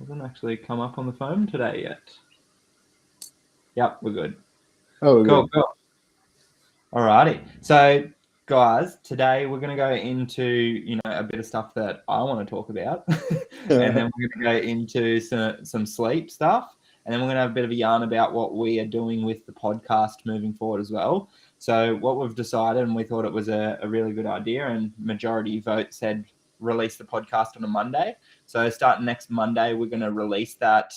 Hasn't actually come up on the phone today yet. Yep, we're good. Oh, Cool. Alrighty. So, guys, today we're going to go into, a bit of stuff that I want to talk about. And then we're going to go into some sleep stuff. And then we're going to have a bit of a yarn about what we are doing with the podcast moving forward as well. So what we've decided, and we thought it was a really good idea, and majority vote said release the podcast on a Monday. So starting next Monday, we're going to release that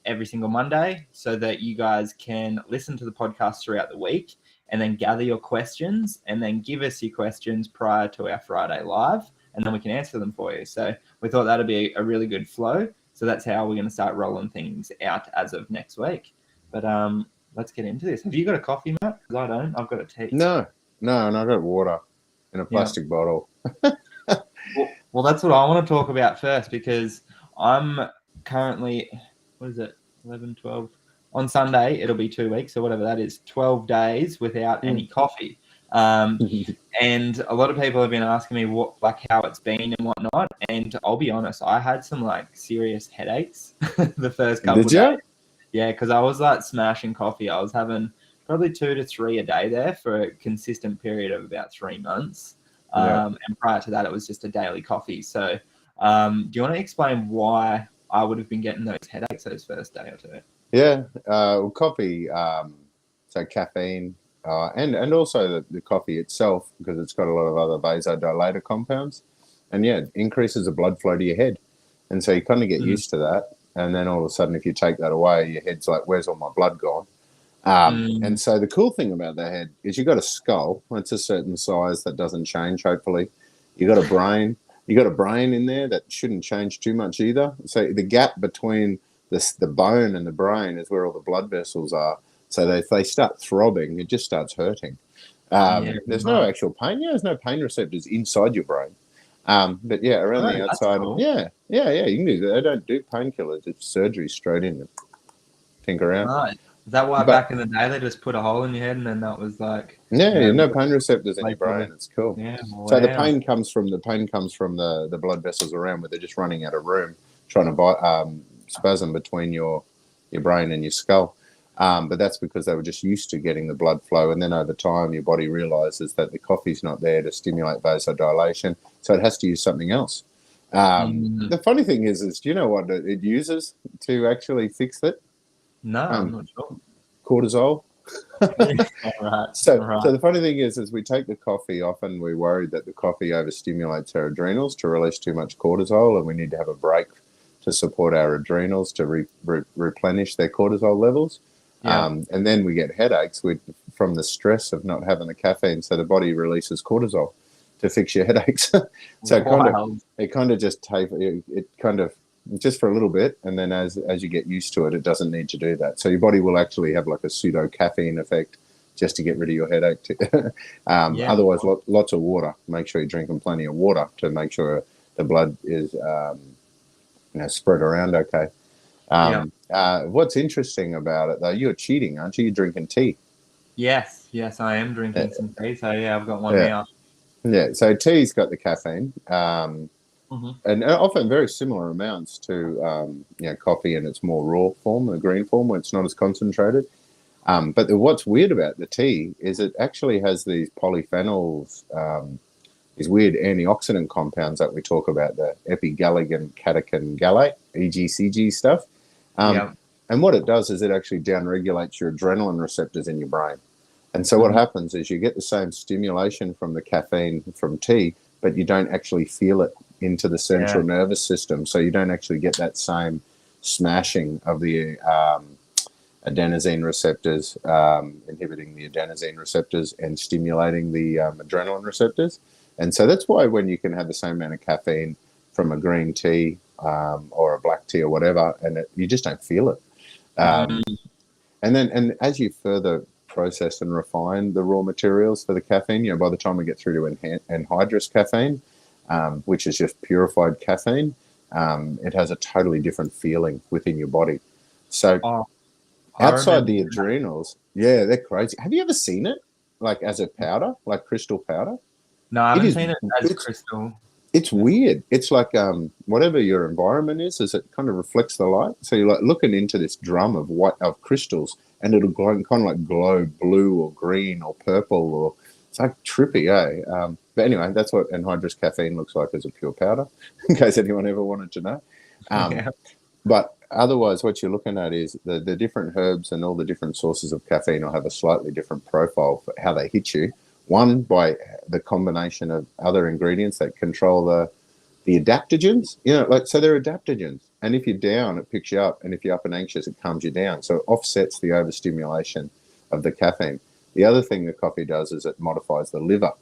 every single Monday so that you guys can listen to the podcast throughout the week and then gather your questions and then give us your questions prior to our Friday live, and then we can answer them for you. So we thought that'd be a really good flow. So that's how we're going to start rolling things out as of next week. But let's get into this. Have you got a coffee, Matt? Because I don't. I've got a tea. No, and I've got water in a plastic bottle. Well, that's what I want to talk about first, because I'm currently, 11, 12? On Sunday, it'll be 2 weeks or whatever that is, 12 days without any coffee. And a lot of people have been asking me how it's been and whatnot. And I'll be honest, I had some serious headaches the first couple of days. Yeah, because I was smashing coffee. I was having probably 2 to 3 a day there for a consistent period of about 3 months. And prior to that, it was just a daily coffee. So do you want to explain why I would have been getting those headaches those first day or two? Yeah, coffee, so caffeine, and also the coffee itself, because it's got a lot of other vasodilator compounds, and it increases the blood flow to your head. And so you kind of get used to that. And then all of a sudden, if you take that away, your head's like, where's all my blood gone? And so the cool thing about the head is you've got a skull. It's a certain size that doesn't change, hopefully. You've got a brain. You've got a brain in there that shouldn't change too much either. So the gap between the bone and the brain is where all the blood vessels are. So if they start throbbing, it just starts hurting. There's no actual pain. There's no pain receptors inside your brain. But around the outside. Cool. Yeah, you can do that. They don't do painkillers. It's surgery straight in. Think around. Right. Is that why back in the day they just put a hole in your head and then that was no pain receptors in your brain. It's cool. Yeah, wow. So the pain comes from the blood vessels around where they're just running out of room, trying to spasm between your brain and your skull. But that's because they were just used to getting the blood flow, and then over time your body realizes that the coffee's not there to stimulate vasodilation, so it has to use something else. The funny thing is do you know what it uses to actually fix it? No, I'm not sure. Cortisol. Right. So the funny thing is we take the coffee, often we're worried that the coffee overstimulates our adrenals to release too much cortisol, and we need to have a break to support our adrenals to replenish their cortisol levels. And then we get headaches from the stress of not having the caffeine, so the body releases cortisol to fix your headaches. So it kind of just for a little bit, and then as you get used to it, it doesn't need to do that. So your body will actually have a pseudo caffeine effect just to get rid of your headache. Otherwise, lots of water. Make sure you're drinking plenty of water to make sure the blood is spread around okay. What's interesting about it, though, you're cheating, aren't you? You're drinking tea. Yes, I am drinking some tea. So I've got one now. Yeah, so tea's got the caffeine. And often very similar amounts to coffee in its more raw form, the green form, where it's not as concentrated. But what's weird about the tea is it actually has these polyphenols, these weird antioxidant compounds that we talk about, the epigallagin catechin gallate, EGCG stuff. And what it does is it actually downregulates your adrenaline receptors in your brain. And so what happens is you get the same stimulation from the caffeine from tea, but you don't actually feel it into the central nervous system. So you don't actually get that same smashing of the adenosine receptors, inhibiting the adenosine receptors and stimulating the adrenaline receptors. And so that's why when you can have the same amount of caffeine from a green tea or a black tea or whatever, and you just don't feel it. And as you further process and refine the raw materials for the caffeine, by the time we get through to anhydrous caffeine, which is just purified caffeine, it has a totally different feeling within your body. So outside the adrenals, they're crazy. Have you ever seen it as a powder, like crystal powder? No, I haven't seen it as crystal. It's weird. It's like whatever your environment is it kind of reflects the light. So you're like looking into this drum of crystals, and it'll kind of like glow blue or green or purple, or it's like trippy, eh? But anyway, that's what anhydrous caffeine looks like as a pure powder, in case anyone ever wanted to know. Yeah. But otherwise, what you're looking at is the different herbs and all the different sources of caffeine will have a slightly different profile for how they hit you. One, by the combination of other ingredients that control the adaptogens. So they're adaptogens. And if you're down, it picks you up. And if you're up and anxious, it calms you down. So it offsets the overstimulation of the caffeine. The other thing that coffee does is it modifies the liver.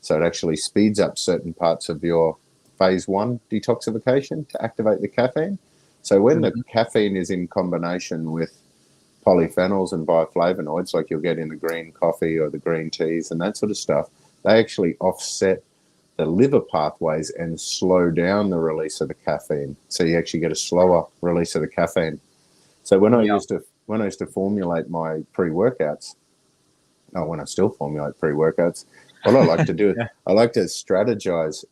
So it actually speeds up certain parts of your phase 1 detoxification to activate the caffeine. So when the caffeine is in combination with polyphenols and bioflavonoids, like you'll get in the green coffee or the green teas and that sort of stuff, they actually offset the liver pathways and slow down the release of the caffeine. So you actually get a slower release of the caffeine. So when I used to formulate my pre-workouts, when I still formulate pre-workouts, what I like to do is I like to strategize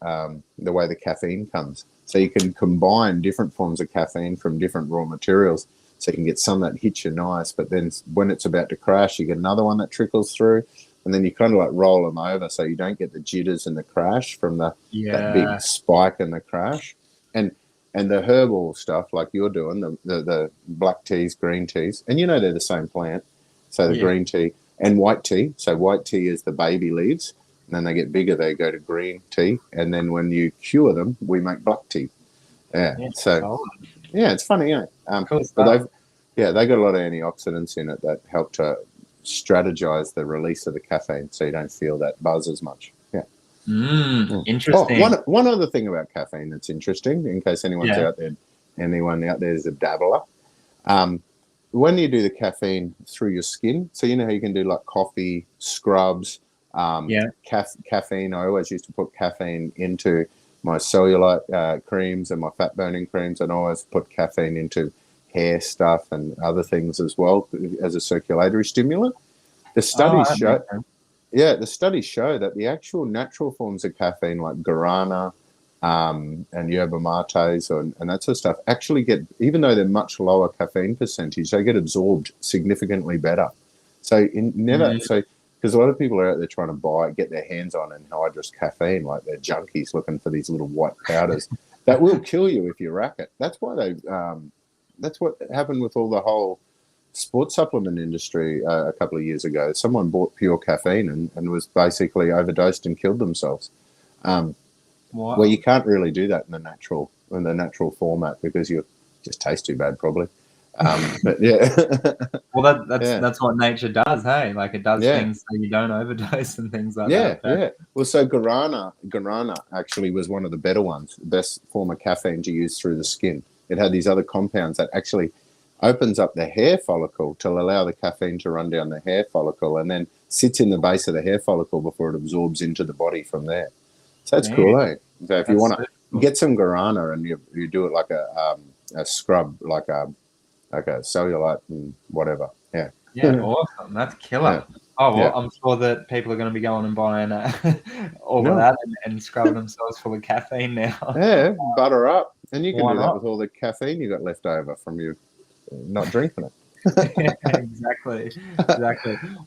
the way the caffeine comes. So you can combine different forms of caffeine from different raw materials. So you can get some that hits you nice, but then when it's about to crash, you get another one that trickles through, and then you kind of like roll them over so you don't get the jitters and the crash from that big spike and the crash. And the herbal stuff like you're doing, the black teas, green teas, and they're the same plant. So the green tea and white tea. So white tea is the baby leaves. And then they get bigger, they go to green tea. And then when you cure them, we make black tea. Yeah. So, it's funny, Cool but they got a lot of antioxidants in it that help to strategize the release of the caffeine so you don't feel that buzz as much. Yeah. Interesting. One other thing about caffeine that's interesting, in case anyone out there is a dabbler. When you do the caffeine through your skin, so how you can do like coffee, scrubs, caffeine. I always used to put caffeine into my cellulite creams and my fat burning creams, and I always put caffeine into hair stuff and other things as well as a circulatory stimulant. The studies show that the actual natural forms of caffeine like guarana and yerba mates and that sort of stuff actually get, even though they're much lower caffeine percentage, they get absorbed significantly better. So because a lot of people are out there trying to get their hands on anhydrous caffeine, like they're junkies looking for these little white powders that will kill you if you rack it. That's why that's what happened with all the whole sports supplement industry a couple of years ago. Someone bought pure caffeine and was basically overdosed and killed themselves. Well, you can't really do that in the natural format because you just taste too bad, probably. But well, that's what nature does, hey? Like it does things so you don't overdose and things like that. Yeah. Well, so guarana actually was one of the better ones, the best form of caffeine to use through the skin. It had these other compounds that actually opens up the hair follicle to allow the caffeine to run down the hair follicle and then sits in the base of the hair follicle before it absorbs into the body from there. So that's cool, eh? So if you want to get some guarana and you do it like a scrub, like a cellulite and whatever. Yeah. Yeah, awesome. That's killer. Yeah. Oh, well, I'm sure that people are going to be going and buying all of that and scrubbing themselves full of caffeine now. Yeah, butter up. And you can do that with all the caffeine you got left over from you not drinking it. Exactly.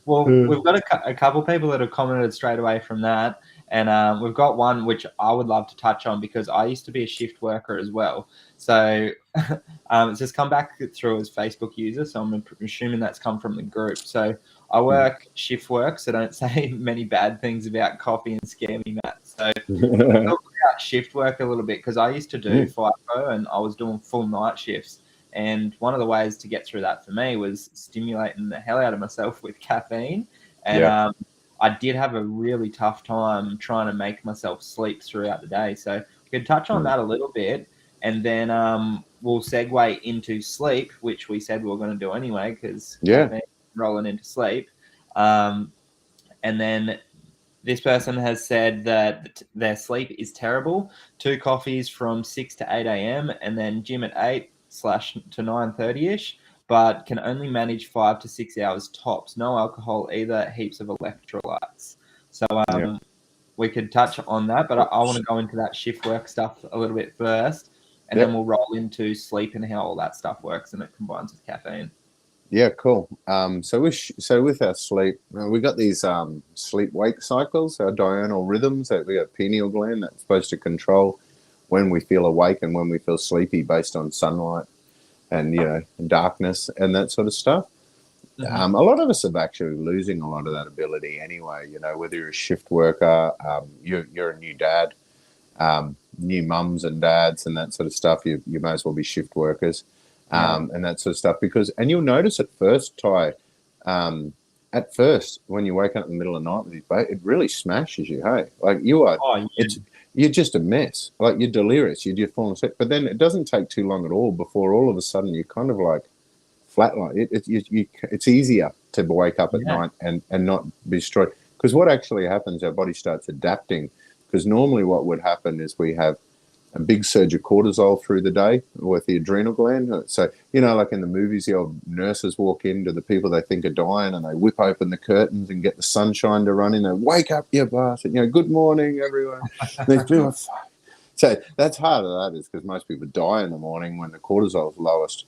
Well, we've got a couple people that have commented straight away from that. And we've got one which I would love to touch on because I used to be a shift worker as well. So it's just come back through as Facebook user. So I'm assuming that's come from the group. So I work shift work, so don't say many bad things about coffee and scare me, Matt. So we'll talk about shift work a little bit because I used to do FIFO and I was doing full night shifts. And one of the ways to get through that for me was stimulating the hell out of myself with caffeine. And I did have a really tough time trying to make myself sleep throughout the day. So we could touch on that a little bit. And then we'll segue into sleep, which we said we were going to do anyway because rolling into sleep. And then this person has said that their sleep is terrible. 2 coffees from 6 to 8 a.m. and then gym at 8 to 9:30ish, but can only manage 5 to 6 hours tops. No alcohol either. Heaps of electrolytes. So we could touch on that, but I want to go into that shift work stuff a little bit first, and then we'll roll into sleep and how all that stuff works and it combines with caffeine. Yeah, cool. So with our sleep, we got these sleep-wake cycles, our diurnal rhythms. That we got pineal gland that's supposed to control when we feel awake and when we feel sleepy based on sunlight and darkness and that sort of stuff. A lot of us are actually losing a lot of that ability anyway. Whether you're a shift worker, you're a new dad, new mums and dads and that sort of stuff. You may as well be shift workers. And that sort of stuff, and you'll notice at first, Ty, at first when you wake up in the middle of the night with your it really smashes you. Hey, like you are, you're just a mess. Like you're delirious. You're falling asleep. But then it doesn't take too long at all before all of a sudden you're kind of like flatline. It's easier to wake up at night and not be destroyed, because what actually happens, our body starts adapting. Because normally what would happen is we have a big surge of cortisol through the day with the adrenal gland. So, like in the movies, the old nurses walk in to the people they think are dying and they whip open the curtains and get the sunshine to run in. They wake up, you bastard. Good morning, everyone. So that's part of that is because most people die in the morning when the cortisol is lowest.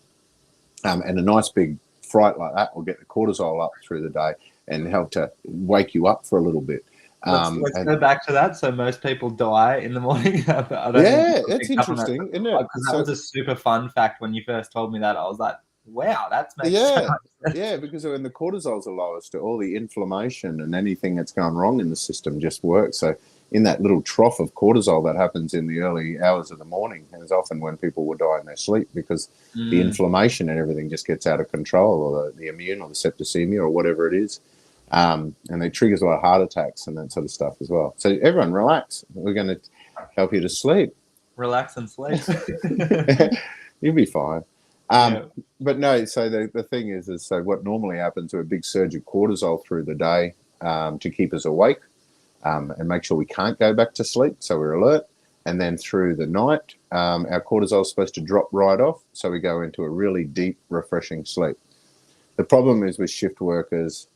And a nice big fright like that will get the cortisol up through the day and help to wake you up for a little bit. Let's go back to that. So most people die in the morning. That's interesting, isn't it? Because that was a super fun fact when you first told me that. I was like, wow, that's makes sense. Yeah, because when the cortisols are lowest, all the inflammation and anything that's gone wrong in the system just works. So in that little trough of cortisol that happens in the early hours of the morning is often when people will die in their sleep, because the inflammation and everything just gets out of control, or the immune or the septicemia or whatever it is. And it triggers a lot of heart attacks and that sort of stuff as well. So everyone relax. We're going to help you to sleep. Relax and sleep. You'll be fine. But no, so the thing is so what normally happens with a big surge of cortisol through the day to keep us awake and make sure we can't go back to sleep, so we're alert. And then through the night, our cortisol is supposed to drop right off, so we go into a really deep, refreshing sleep. The problem is with shift workers,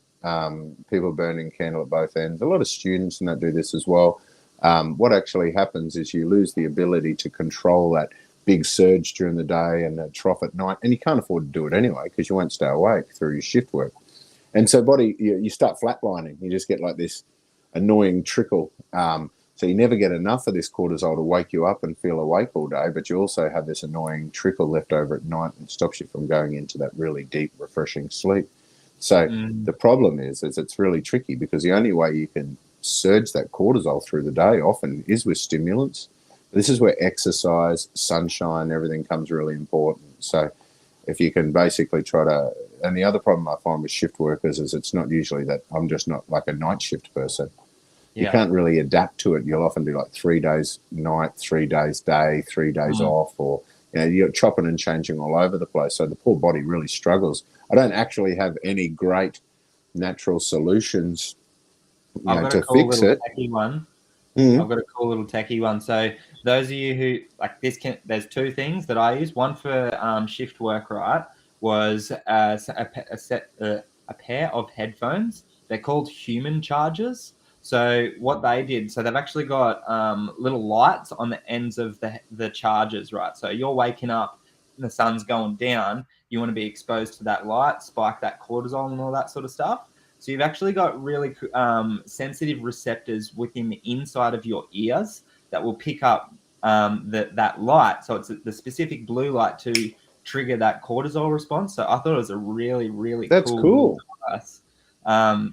people burning candle at both ends. A lot of students and that do this as well. What actually happens is you lose the ability to control that big surge during the day and that trough at night, and you can't afford to do it anyway because you won't stay awake through your shift work. And so you start flatlining. You just get like this annoying trickle. So you never get enough of this cortisol to wake you up and feel awake all day, but you also have this annoying trickle left over at night and stops you from going into that really deep, refreshing sleep. So the problem is it's really tricky, because the only way you can surge that cortisol through the day often is with stimulants. This is where exercise, sunshine, everything comes really important. So if you can basically try to, and the other problem I find with shift workers is it's not usually that I'm just not like a night shift person. You can't really adapt to it. You'll often do like 3 days night, 3 days day, 3 days off, or you're chopping and changing all over the place. So the poor body really struggles. I don't actually have any great natural solutions to fix it. I've got a cool little techie one. So those of you who like this, there's two things that I use. One for shift work, right, was a pair of headphones. They're called human chargers. So what they did, so they've actually got little lights on the ends of the chargers, right? So you're waking up and the sun's going down. You want to be exposed to that light, spike that cortisol and all that sort of stuff. So you've actually got really sensitive receptors within the inside of your ears that will pick up that light. So it's the specific blue light to trigger that cortisol response. So I thought it was a really, really cool device.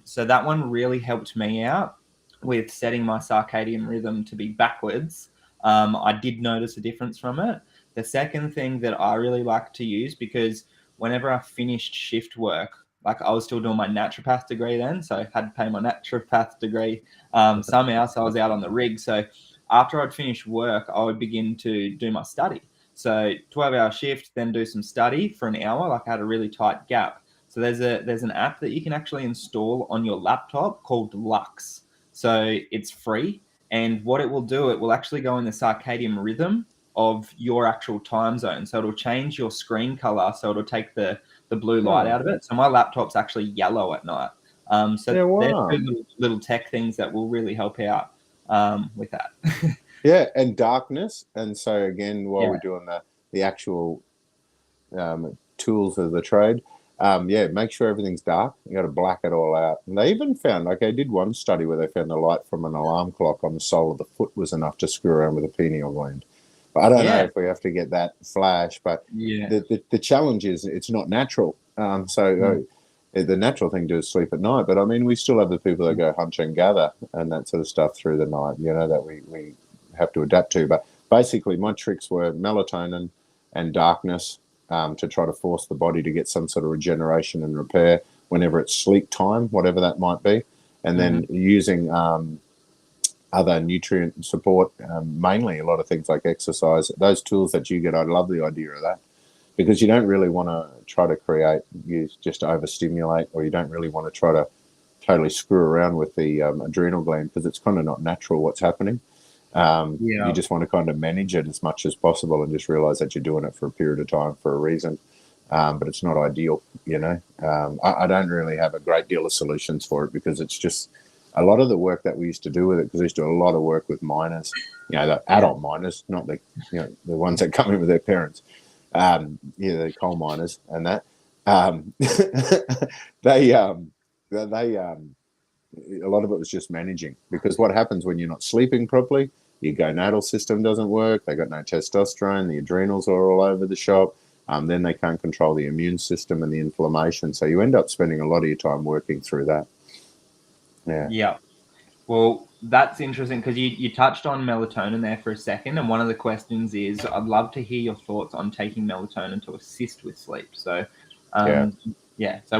So that one really helped me out with setting my circadian rhythm to be backwards. I did notice a difference from it. The second thing that I really like to use, because whenever I finished shift work, like I was still doing my naturopath degree then, so I had to pay my naturopath degree somehow, so I was out on the rig. So after I'd finished work, I would begin to do my study. So 12-hour shift, then do some study for an hour, like I had a really tight gap. So there's an app that you can actually install on your laptop called Lux. So it's free, and what it will do, it will actually go in the circadian rhythm of your actual time zone. So it'll change your screen color, so it'll take the blue light out of it. So my laptop's actually yellow at night. So there's two little tech things that will really help out. with that. Yeah, and darkness. And so again, while Yeah. we're doing the actual tools of the trade, make sure everything's dark. You got to black it all out. And they even found, like, I did one study where they found the light from an alarm clock on the sole of the foot was enough to screw around with a pineal gland. But I don't know if we have to get that flash. But the challenge is it's not natural. The natural thing to do is sleep at night. But I mean, we still have the people that go hunch and gather and that sort of stuff through the night, that we have to adapt to. But basically, my tricks were melatonin and darkness, to try to force the body to get some sort of regeneration and repair whenever it's sleep time, whatever that might be. And then using other nutrient support, mainly a lot of things like exercise, those tools that you get. I love the idea of that, because you don't really want to try to just overstimulate, or you don't really want to try to totally screw around with the adrenal gland, because it's kind of not natural what's happening. You just want to kind of manage it as much as possible and just realize that you're doing it for a period of time for a reason. But it's not ideal, I don't really have a great deal of solutions for it, because it's just a lot of the work that we used to do with it, because we used to do a lot of work with miners, the adult miners, not the ones that come in with their parents, the coal miners and that. They a lot of it was just managing, because what happens when you're not sleeping properly, your gonadal system doesn't work, they got no testosterone, the adrenals are all over the shop, then they can't control the immune system and the inflammation, so you end up spending a lot of your time working through that. Well, that's interesting, because you touched on melatonin there for a second, and one of the questions is, I'd love to hear your thoughts on taking melatonin to assist with sleep. So so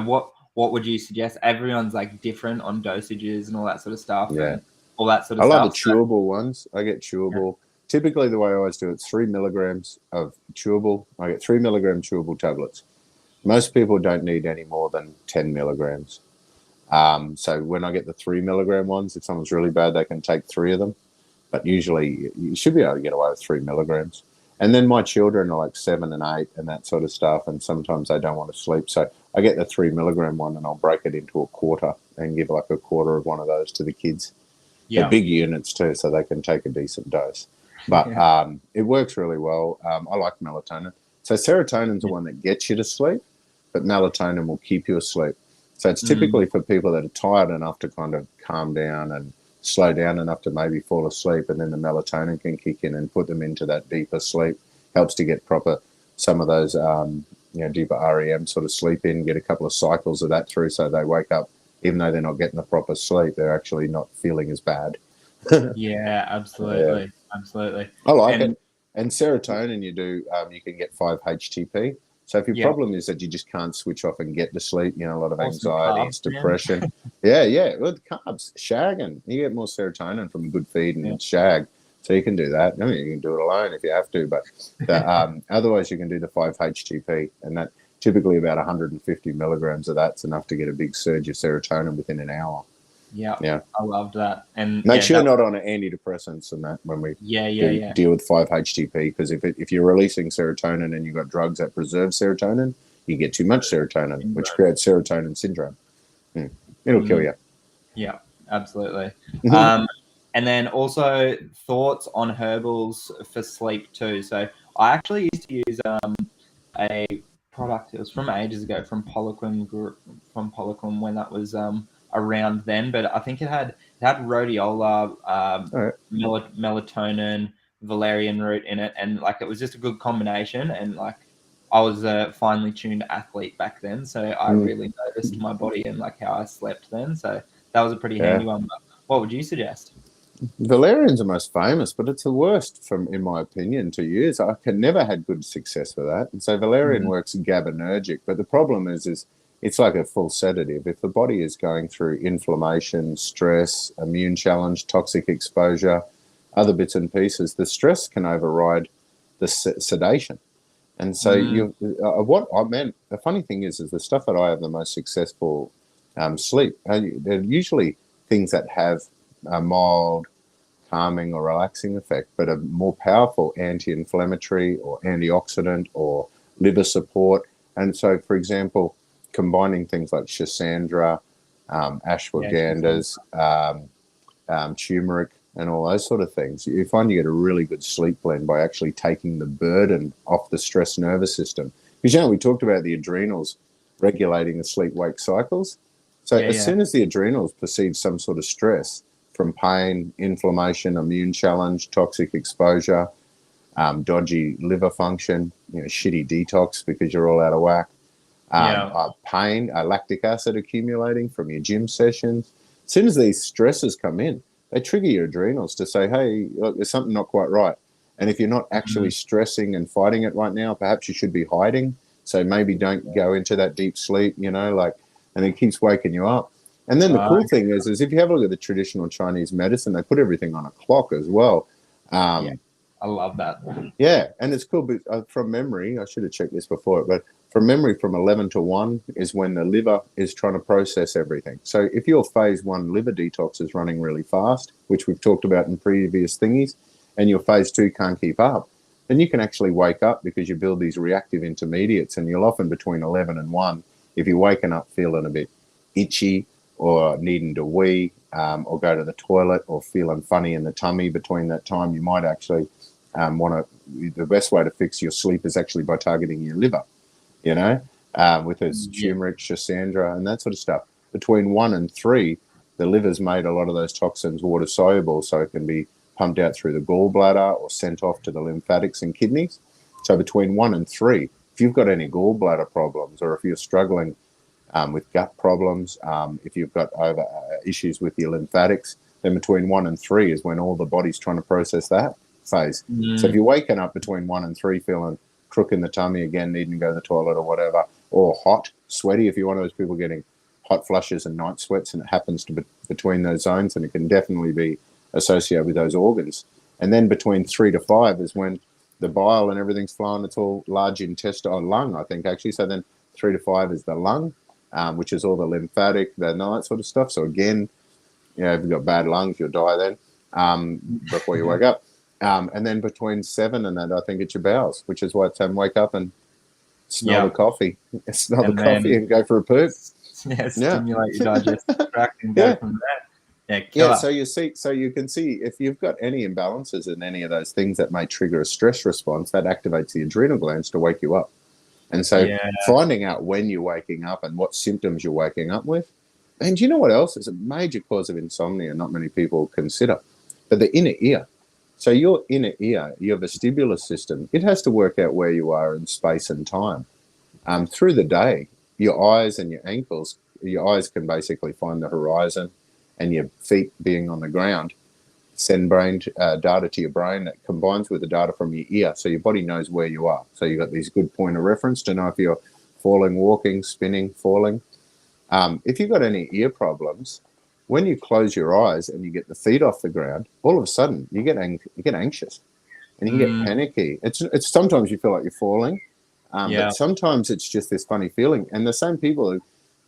what would you suggest? Everyone's like different on dosages and all that sort of stuff. And all that sort of stuff. I love the chewable ones. I get chewable. Typically, the way I always do it, it's 3 milligrams of chewable. I get 3 milligram chewable tablets. Most people don't need any more than 10 milligrams. So when I get the 3 milligram ones, if someone's really bad, they can take 3 of them. But usually, you should be able to get away with 3 milligrams. And then my children are like 7 and 8 and that sort of stuff. And sometimes they don't want to sleep. So I get the 3 milligram one and I'll break it into a quarter and give like a quarter of one of those to the kids. They're big units too, so they can take a decent dose. But it works really well. I like melatonin. So serotonin's the one that gets you to sleep, but melatonin will keep you asleep. So it's typically for people that are tired enough to kind of calm down and slow down enough to maybe fall asleep, and then the melatonin can kick in and put them into that deeper sleep. Helps to get some of those deeper REM sort of sleep in, get a couple of cycles of that through, so they wake up, even though they're not getting the proper sleep, they're actually not feeling as bad. Absolutely. I like it. And serotonin, you can get 5-HTP. So if your problem is that you just can't switch off and get to sleep, a lot of anxiety, depression. With carbs, shagging, you get more serotonin from good feed and shag. So you can do that. I mean, you can do it alone if you have to, but otherwise you can do the 5-HTP, and that typically about 150 milligrams of that's enough to get a big surge of serotonin within an hour. I loved that. And make sure you're not on antidepressants and that when we deal with 5-HTP, because if you're releasing serotonin and you've got drugs that preserve serotonin, you get too much serotonin, which creates serotonin syndrome. It'll kill you. Yeah, absolutely. And then also thoughts on herbals for sleep too. So I actually used to use a product. It was from ages ago, from Poliquin when that was around then, but I think it had rhodiola, melatonin, valerian root in it, and like it was just a good combination. And like I was a finely tuned athlete back then, so I really noticed my body and like how I slept then. So that was a pretty handy one. But what would you suggest? Valerian's the most famous, but it's the worst, in my opinion, to use. I never had good success with that. And so valerian works GABAergic, but the problem is it's like a full sedative. If the body is going through inflammation, stress, immune challenge, toxic exposure, other bits and pieces, the stress can override the sedation. And so the funny thing is the stuff that I have the most successful sleep, they're usually things that have a mild calming or relaxing effect, but a more powerful anti-inflammatory or antioxidant or liver support. And so, for example, combining things like schisandra, ashwagandhas, turmeric, and all those sort of things. You find you get a really good sleep blend by actually taking the burden off the stress nervous system. Because, we talked about the adrenals regulating the sleep-wake cycles. So as soon as the adrenals perceive some sort of stress from pain, inflammation, immune challenge, toxic exposure, dodgy liver function, shitty detox because you're all out of whack, pain, lactic acid accumulating from your gym sessions. As soon as these stresses come in, they trigger your adrenals to say, hey, look, there's something not quite right. And if you're not actually stressing and fighting it right now, perhaps you should be hiding. So maybe don't go into that deep sleep, and it keeps waking you up. And then the cool thing is if you have a look at the traditional Chinese medicine, they put everything on a clock as well. I love that. Yeah, and it's cool. But from memory, I should have checked this before, but from memory, from 11 to 1 is when the liver is trying to process everything. So if your phase 1 liver detox is running really fast, which we've talked about in previous thingies, and your phase 2 can't keep up, then you can actually wake up because you build these reactive intermediates, and you'll often between 11 and 1, if you're waking up feeling a bit itchy or needing to wee or go to the toilet or feeling funny in the tummy between that time, you might actually the best way to fix your sleep is actually by targeting your liver, with its turmeric, schisandra, and that sort of stuff. Between 1 and 3, the liver's made a lot of those toxins water soluble, so it can be pumped out through the gallbladder or sent off to the lymphatics and kidneys. So between 1 and 3, if you've got any gallbladder problems, or if you're struggling with gut problems, if you've got issues with your lymphatics, then between 1 and 3 is when all the body's trying to process that phase. So if you're waking up between 1 and 3 feeling crook in the tummy again, needing to go to the toilet or whatever, or hot, sweaty, if you're one of those people getting hot flushes and night sweats, and it happens to be between those zones, and it can definitely be associated with those organs. And then between 3 to 5 is when the bile and everything's flowing. It's all large intestine, lung, I think, actually. So then 3 to 5 is the lung, which is all the lymphatic, that sort of stuff. So again, if you've got bad lungs, you'll die then before you wake up. And then between 7 and that, I think it's your bowels, which is why it's time to wake up and smell the coffee. Smell the coffee and go for a poop. Stimulate your digestive tract and go from there. So you can see if you've got any imbalances in any of those things that may trigger a stress response, that activates the adrenal glands to wake you up. And so finding out when you're waking up and what symptoms you're waking up with. And you know what else is a major cause of insomnia not many people consider? But the inner ear. So your inner ear, your vestibular system, it has to work out where you are in space and time. Through the day, your eyes and your ankles, your eyes can basically find the horizon, and your feet being on the ground send brain data to your brain that combines with the data from your ear, so your body knows where you are. So you've got these good point of reference to know if you're falling, walking, spinning, falling. If you've got any ear problems, when you close your eyes and you get the feet off the ground, all of a sudden you get anxious and you get panicky. It's sometimes you feel like you're falling, but sometimes it's just this funny feeling. And the same people who,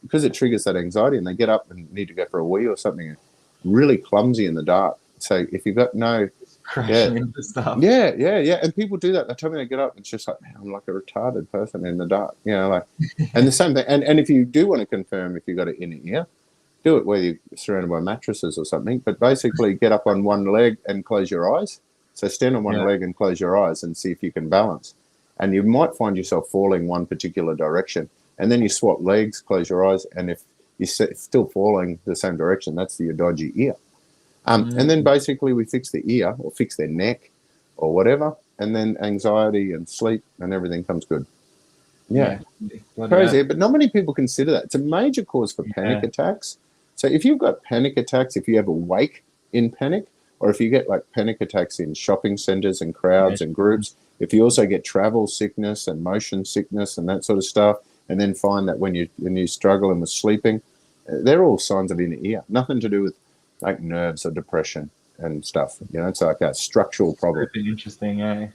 because it triggers that anxiety, and they get up and need to go for a wee or something, really clumsy in the dark. So if you've got crashing into stuff. And people do that. They tell me they get up, and it's just like, man, I'm like a retarded person in the dark, and the same thing. And if you do want to confirm if you've got it in your ear, do it where you're surrounded by mattresses or something, but basically get up on one leg and close your eyes. So stand on one leg and close your eyes and see if you can balance. And you might find yourself falling one particular direction. And then you swap legs, close your eyes, and if you're still falling the same direction, that's your dodgy ear. And then basically we fix the ear or fix their neck or whatever, and then anxiety and sleep and everything comes good. Crazy, but not many people consider that. It's a major cause for panic attacks. So if you've got panic attacks, if you ever wake in panic, or if you get like panic attacks in shopping centers and crowds and groups, if you also get travel sickness and motion sickness and that sort of stuff, and then find that when you're struggling with sleeping, they're all signs of inner ear. Nothing to do with like nerves or depression and stuff. It's like a structural problem. Pretty interesting, Yeah,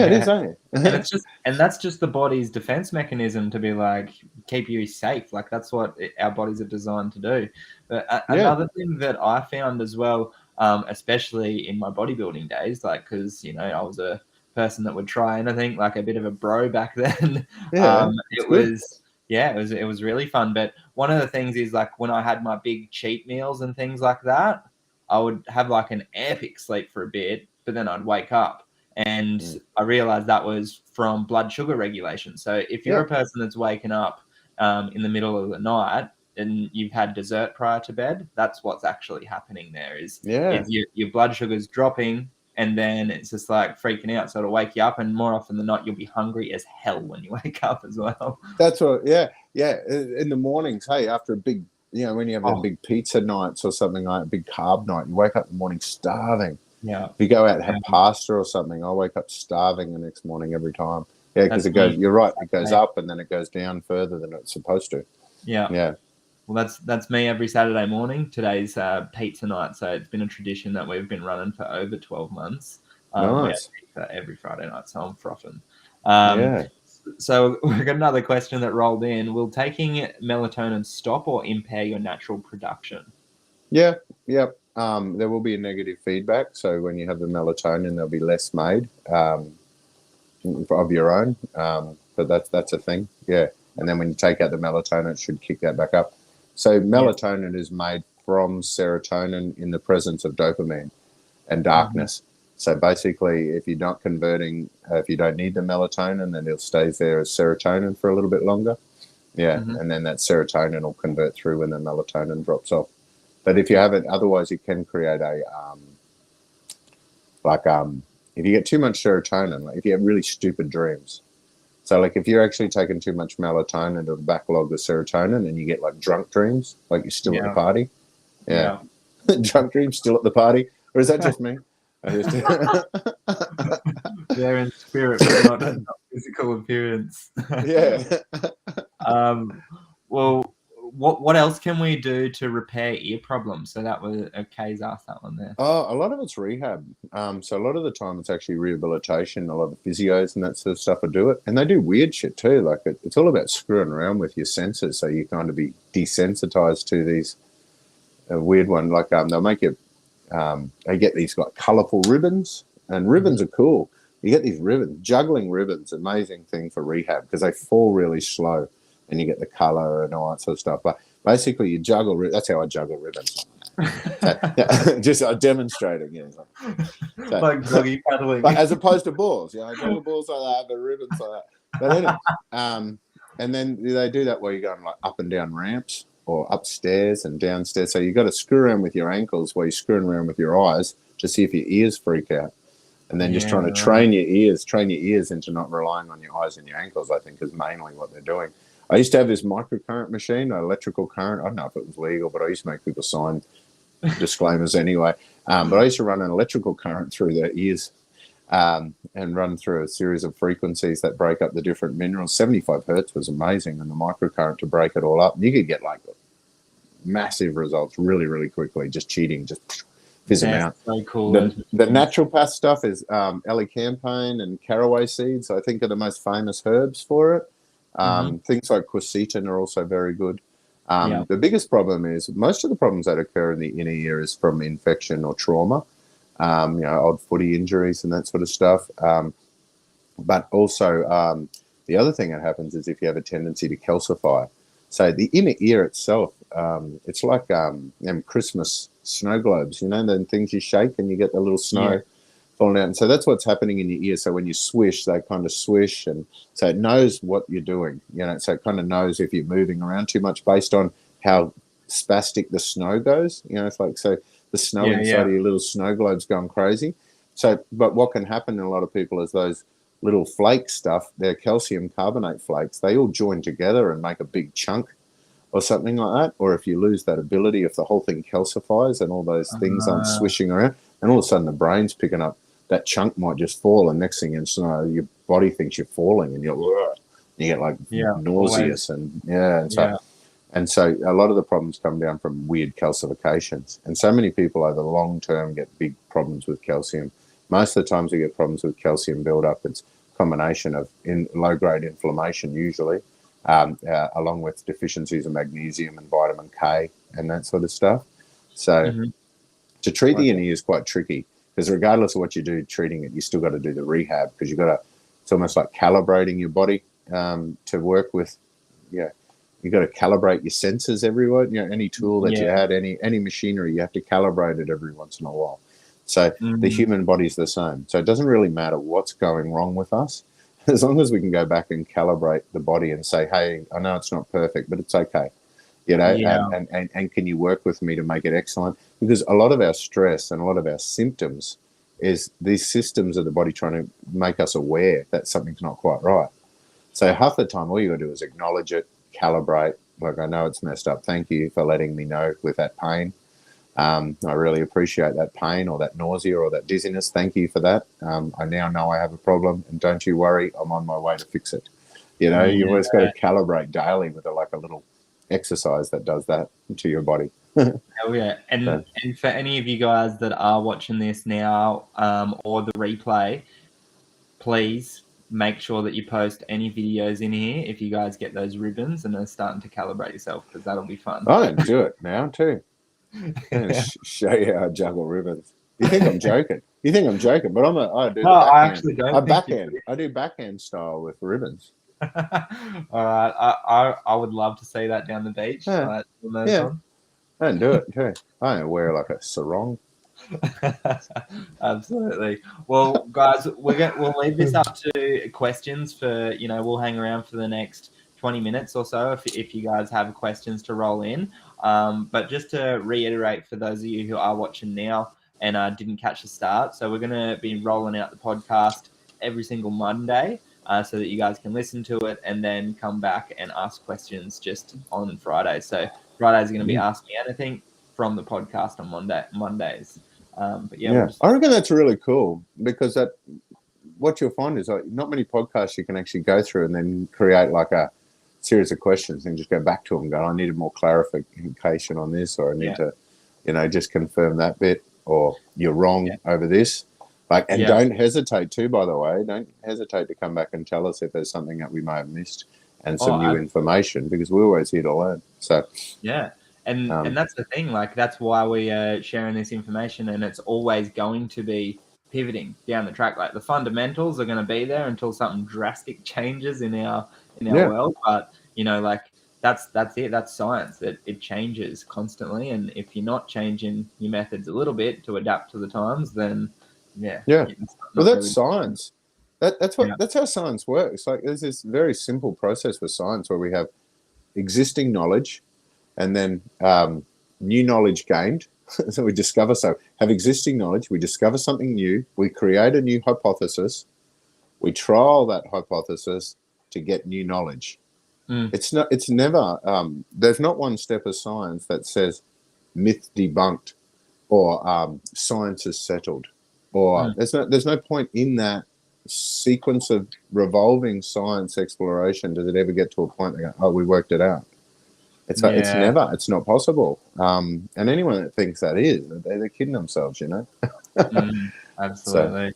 it is, eh? and that's just the body's defense mechanism to be like, keep you safe. Like that's what our bodies are designed to do. But another thing that I found as well, especially in my bodybuilding days, like, because, I was a person that would try anything, like a bit of a bro back then. It was really fun. But one of the things is like when I had my big cheat meals and things like that, I would have like an epic sleep for a bit, but then I'd wake up, and I realized that was from blood sugar regulation. So if you're a person that's waking up in the middle of the night and you've had dessert prior to bed, that's what's actually happening there is your blood sugar's dropping, and then it's just like freaking out. So it'll wake you up, and more often than not, you'll be hungry as hell when you wake up as well. That's what, yeah. In the mornings, hey, after a big, when you have a big pizza nights or something like a big carb night, you wake up in the morning starving. Yeah. If you go out and have pasta or something, I wake up starving the next morning every time. Yeah, because it goes, you're right, it goes up and then it goes down further than it's supposed to. Yeah. Yeah. Well, that's me every Saturday morning. Today's pizza night, so it's been a tradition that we've been running for over 12 months. Nice. Pizza every Friday night, so I'm frothing. So we've got another question that rolled in. Will taking melatonin stop or impair your natural production? Yeah. There will be a negative feedback. So when you have the melatonin, there'll be less made of your own. But that's a thing. Yeah. And then when you take out the melatonin, it should kick that back up. So melatonin is made from serotonin in the presence of dopamine and darkness. So basically, if you're not converting, if you don't need the melatonin, then it stays there as serotonin for a little bit longer. Yeah. And then that serotonin will convert through when the melatonin drops off. But if you haven't, otherwise you can create a, if you get too much serotonin, like if you have really stupid dreams. So like if you're actually taking too much melatonin to backlog the serotonin and you get like drunk dreams, like you're still at the party. Yeah. Drunk dreams still at the party. Or is that just me? They're in spirit, but not physical appearance. Well, what else can we do to repair ear problems? So that was Kay's asked that one there. Oh, a lot of it's rehab. So a lot of the time it's actually rehabilitation. A lot of the physios and that sort of stuff will do it, and they do weird shit too. Like it's all about screwing around with your senses, so you kind of be desensitized to these weird one. Like they'll make you. They get these like colorful ribbons, and ribbons are cool. You get these ribbons, juggling ribbons, amazing thing for rehab because they fall really slow. And you get the color and all that sort of stuff. But basically, you juggle. That's how I juggle ribbons. Just demonstrating. Like doggy paddling. But as opposed to balls, I juggle balls like that, but ribbons like that. But anyway, and then they do that where you're going like up and down ramps or upstairs and downstairs. So you got to screw around with your ankles while you're screwing around with your eyes to see if your ears freak out. And then just trying to train your ears into not relying on your eyes and your ankles, I think is mainly what they're doing. I used to have this microcurrent machine, an electrical current. I don't know if it was legal, but I used to make people sign disclaimers anyway. But I used to run an electrical current through their ears and run through a series of frequencies that break up the different minerals. 75 hertz was amazing, and the microcurrent to break it all up. You could get like massive results really, really quickly, just cheating, just fizz them out. So cool. The naturopath stuff is elecampane and caraway seeds, I think, are the most famous herbs for it. Things like quercetin are also very good. The biggest problem is most of the problems that occur in the inner ear is from infection or trauma, old footy injuries and that sort of stuff. But also the other thing that happens is if you have a tendency to calcify. So the inner ear itself, it's like them Christmas snow globes, the things you shake and you get the little snow falling out. And so that's what's happening in your ear. So when you swish, they kind of swish, and so it knows what you're doing. So it kind of knows if you're moving around too much based on how spastic the snow goes. It's like, so the snow inside of your little snow globe's going crazy. So, but what can happen in a lot of people is those little flake stuff, they're calcium carbonate flakes, they all join together and make a big chunk or something like that. Or if you lose that ability, if the whole thing calcifies and all those things aren't swishing around, and all of a sudden the brain's picking up, that chunk might just fall, and next thing you know, your body thinks you're falling, and you get like nauseous and so a lot of the problems come down from weird calcifications, and so many people over the long term get big problems with calcium. Most of the times we get problems with calcium buildup. It's a combination of low grade inflammation usually, along with deficiencies of magnesium and vitamin K and that sort of stuff. So to treat the inner ear is quite tricky. Because regardless of what you do treating it, you still got to do the rehab, because it's almost like calibrating your body to work with, You got to calibrate your sensors everywhere. Any tool that you had, any machinery, you have to calibrate it every once in a while. So the human body's the same. So it doesn't really matter what's going wrong with us, as long as we can go back and calibrate the body and say, hey, I know it's not perfect, but it's okay. And can you work with me to make it excellent? Because a lot of our stress and a lot of our symptoms is these systems of the body trying to make us aware that something's not quite right. So half the time, all you got to do is acknowledge it, calibrate. Like, I know it's messed up. Thank you for letting me know with that pain. I really appreciate that pain or that nausea or that dizziness. Thank you for that. I now know I have a problem, and don't you worry, I'm on my way to fix it. You always got to calibrate daily with a little exercise that does that to your body. Oh yeah, and for any of you guys that are watching this now or the replay, please make sure that you post any videos in here if you guys get those ribbons and are starting to calibrate yourself, because that'll be fun. I do it now too. Show you how I juggle ribbons. You think I'm joking? But I do the backhand. I actually don't. I do backhand style with ribbons. All right, I would love to see that down the beach. I do it too. I wear like a sarong. Absolutely. Well, guys, we'll leave this up to questions for, we'll hang around for the next 20 minutes or so if you guys have questions to roll in. But just to reiterate for those of you who are watching now and didn't catch the start, so we're going to be rolling out the podcast every single Monday so that you guys can listen to it and then come back and ask questions just on Friday. So Fridays are going to be Ask Me Anything from the podcast on Mondays. I reckon that's really cool, because what you'll find is not many podcasts you can actually go through and then create like a series of questions and just go back to them and go, I needed more clarification on this, or I need to, just confirm that bit, or you're wrong over this. Don't hesitate to, by the way, don't hesitate to come back and tell us if there's something that we may have missed and some new information, because we're always here to learn. So And that's the thing, that's why we are sharing this information, and it's always going to be pivoting down the track. The fundamentals are going to be there until something drastic changes in our world. But that's it. That's science. It changes constantly, and if you're not changing your methods a little bit to adapt to the times, then well, that's science. That's how science works. There's this very simple process for science where we have existing knowledge, and then new knowledge gained. So we have existing knowledge, we discover something new, we create a new hypothesis, we trial that hypothesis to get new knowledge. It's never, there's not one step of science that says myth debunked or science is settled, or there's no point in that sequence of revolving science exploration. Does it ever get to a point that we worked it out? It's not possible. And anyone that thinks that is, they're kidding themselves, Absolutely.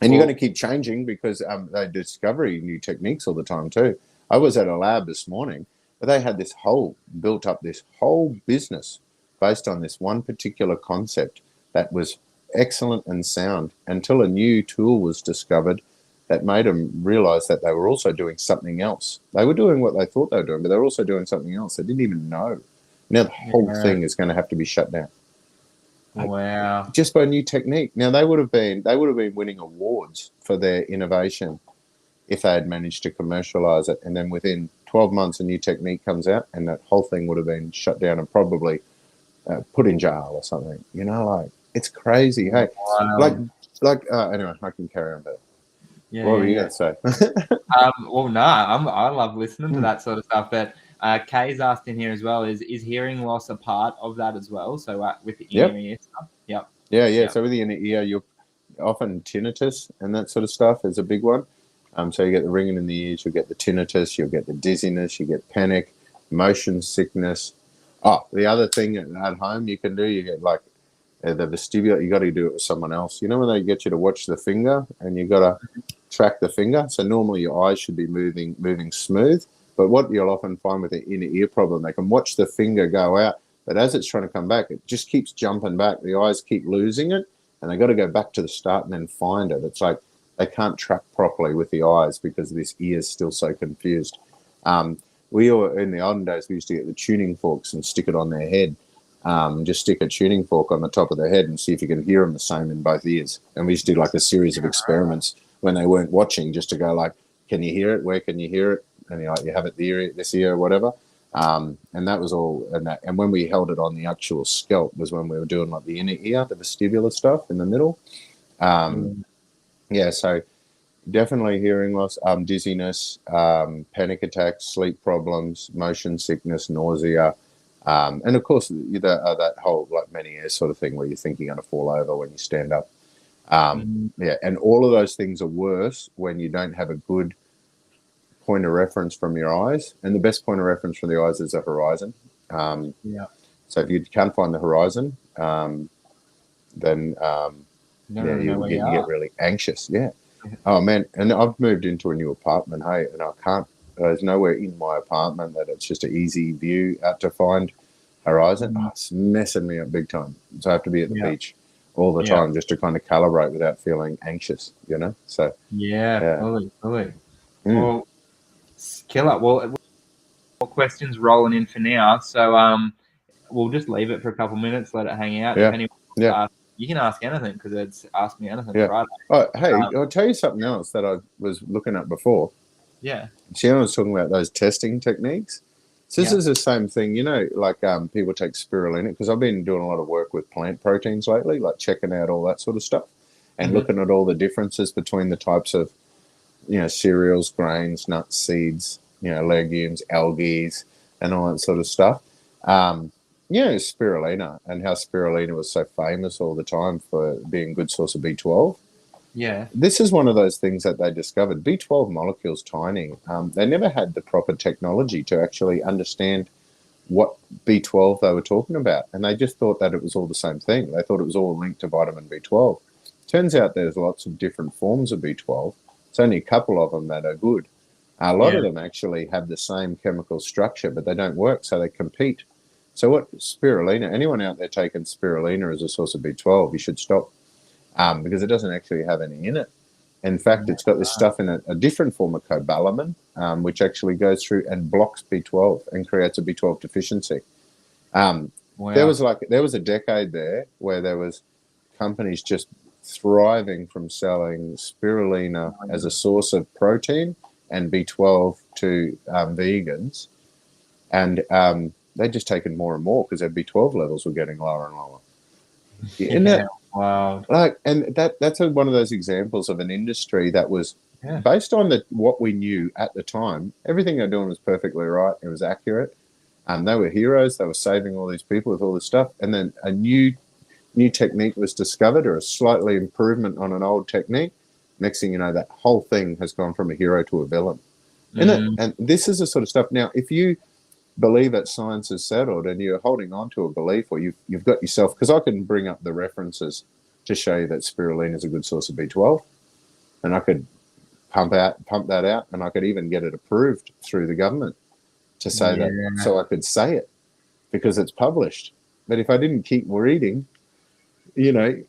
And you're going to keep changing, because they discover new techniques all the time too. I was at a lab this morning, but they had built up this whole business based on this one particular concept that was excellent and sound, until a new tool was discovered that made them realize that they were also doing something else. They were doing what they thought they were doing, but they were also doing something else they didn't even know. Now the whole thing is going to have to be shut down. Wow. Just by new technique. Now they would have been winning awards for their innovation if they had managed to commercialize it. And then within 12 months, a new technique comes out, and that whole thing would have been shut down and probably put in jail or something. It's crazy. Hey, wow. Anyway, I can carry on, but what were you going to say? I love listening to that sort of stuff. But Kay's asked in here as well, is hearing loss a part of that as well? So with the inner ear stuff? Yep. Yeah. So with the inner ear, you're often tinnitus and that sort of stuff is a big one. So you get the ringing in the ears, you'll get the tinnitus, you'll get the dizziness, you get panic, motion sickness. Oh, the other thing at home you can do, you get the vestibular, you got to do it with someone else. When they get you to watch the finger and you got to track the finger. So normally your eyes should be moving smooth. But what you'll often find with the inner ear problem, they can watch the finger go out, but as it's trying to come back, it just keeps jumping back. The eyes keep losing it, and they got to go back to the start and then find it. It's they can't track properly with the eyes because this ear is still so confused. we all, in the olden days, we used to get the tuning forks and stick it on their head. Just stick a tuning fork on the top of their head and see if you can hear them the same in both ears. And we used to do like a series of experiments when they weren't watching, just to go like, can you hear it? Where can you hear it? And you're like, you have it this ear or whatever. And that was all. And when we held it on the actual scalp was when we were doing like the inner ear, the vestibular stuff in the middle. Yeah, so definitely hearing loss, dizziness, panic attacks, sleep problems, motion sickness, nausea, and of course that whole like many sort of thing where you think you're going to fall over when you stand up. Yeah, and all of those things are worse when you don't have a good point of reference from your eyes, and the best point of reference from the eyes is a horizon. So if you can't find the horizon, then you get really anxious. Yeah. Oh man, and I've moved into a new apartment, hey, and I can't. There's nowhere in my apartment that it's just an easy view out to find horizon. Oh, it's messing me up big time. So I have to be at the beach all the time just to kind of calibrate without feeling anxious, you know. So fully. Well, killer. Well, more questions rolling in for now. So we'll just leave it for a couple minutes, let it hang out. If anyone wants to ask, you can ask anything because it's Ask Me Anything Friday. Oh, hey, I'll tell you something else that I was looking at before. Yeah. See, I was talking about those testing techniques. So this is the same thing, you know, like people take spirulina, because I've been doing a lot of work with plant proteins lately, like checking out all that sort of stuff and looking at all the differences between the types of, you know, cereals, grains, nuts, seeds, you know, legumes, algae, and all that sort of stuff. You know, spirulina, and how spirulina was so famous all the time for being a good source of B12. Yeah. This is one of those things that they discovered. B12 molecules tiny. They never had the proper technology to actually understand what B12 they were talking about. And they just thought that it was all the same thing. They thought it was all linked to vitamin B12. Turns out there's lots of different forms of B12. It's only a couple of them that are good. A lot of them actually have the same chemical structure, but they don't work, so they compete. So what spirulina, anyone out there taking spirulina as a source of B12, you should stop. Because it doesn't actually have any in it. In fact, it's got this stuff in it, a different form of cobalamin, which actually goes through and blocks B12 and creates a B12 deficiency. There was a decade there where there was companies just thriving from selling spirulina as a source of protein and B12 to vegans, and they'd just taken more and more because their B12 levels were getting lower and lower. Wow. Like, and that's one of those examples of an industry that was based on what we knew at the time. Everything they're doing was perfectly right. It was accurate. They were heroes. They were saving all these people with all this stuff. And then a new technique was discovered, or a slightly improvement on an old technique. Next thing you know, that whole thing has gone from a hero to a villain. And this is the sort of stuff. Now, if you believe that science is settled and you're holding on to a belief, or you've got yourself, because I can bring up the references to show you that spirulina is a good source of B12, and I could pump that out, and I could even get it approved through the government to say that, so I could say it because it's published. But if I didn't keep reading, you know,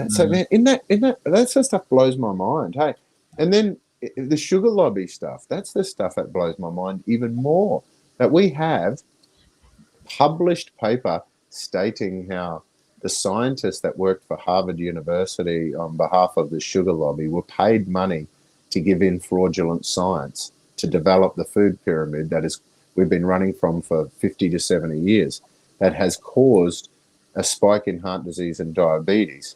so man, that sort of stuff blows my mind. Hey, and then the sugar lobby stuff, that's the stuff that blows my mind even more. That we have published paper stating how the scientists that worked for Harvard University on behalf of the sugar lobby were paid money to give in fraudulent science to develop the food pyramid that we've been running from for 50 to 70 years, that has caused a spike in heart disease and diabetes.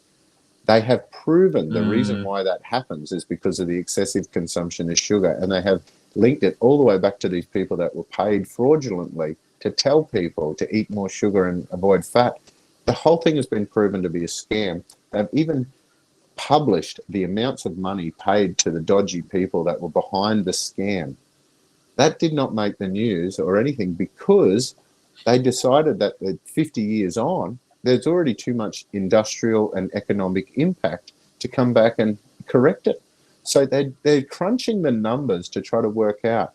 They have proven the reason why that happens is because of the excessive consumption of sugar, and they have linked it all the way back to these people that were paid fraudulently to tell people to eat more sugar and avoid fat. The whole thing has been proven to be a scam. They've even published the amounts of money paid to the dodgy people that were behind the scam. That did not make the news or anything because they decided that 50 years on, there's already too much industrial and economic impact to come back and correct it. So they're crunching the numbers to try to work out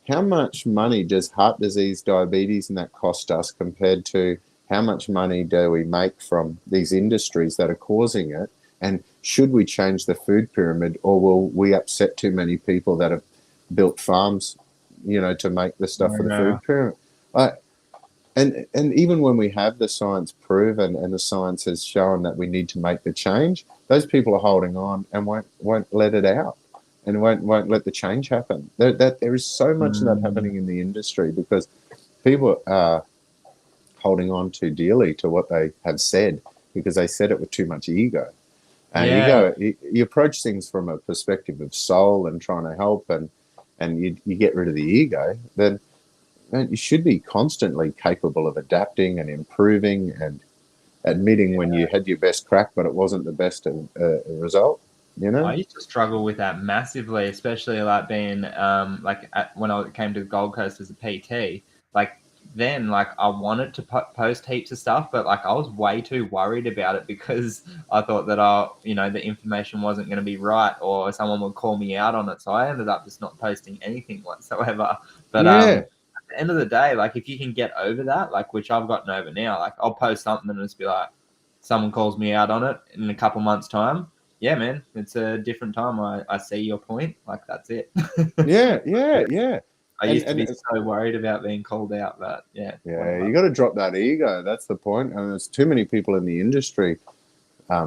how much money does heart disease, diabetes, and that cost us compared to how much money do we make from these industries that are causing it, and should we change the food pyramid, or will we upset too many people that have built farms to make the stuff for the Yeah. food pyramid. And even when we have the science proven and the science has shown that we need to make the change, those people are holding on and won't let it out, and won't let the change happen. There is so much of that happening in the industry because people are holding on too dearly to what they have said because they said it with too much ego. And you approach things from a perspective of soul and trying to help, and you get rid of the ego, then you should be constantly capable of adapting and improving and admitting when you had your best crack, but it wasn't the best result. I used to struggle with that massively, especially like being when I came to the Gold Coast as a PT. Like then, like I wanted to post heaps of stuff, but like I was way too worried about it because I thought that the information wasn't going to be right, or someone would call me out on it. So I ended up just not posting anything whatsoever. But at the end of the day, like if you can get over that, like which I've gotten over now, like I'll post something and just be like, someone calls me out on it in a couple months' time. Yeah, man, it's a different time. I see your point. Like that's it. Yeah. I used to be so worried about being called out, but yeah. You got to drop that ego. That's the point. And there's too many people in the industry,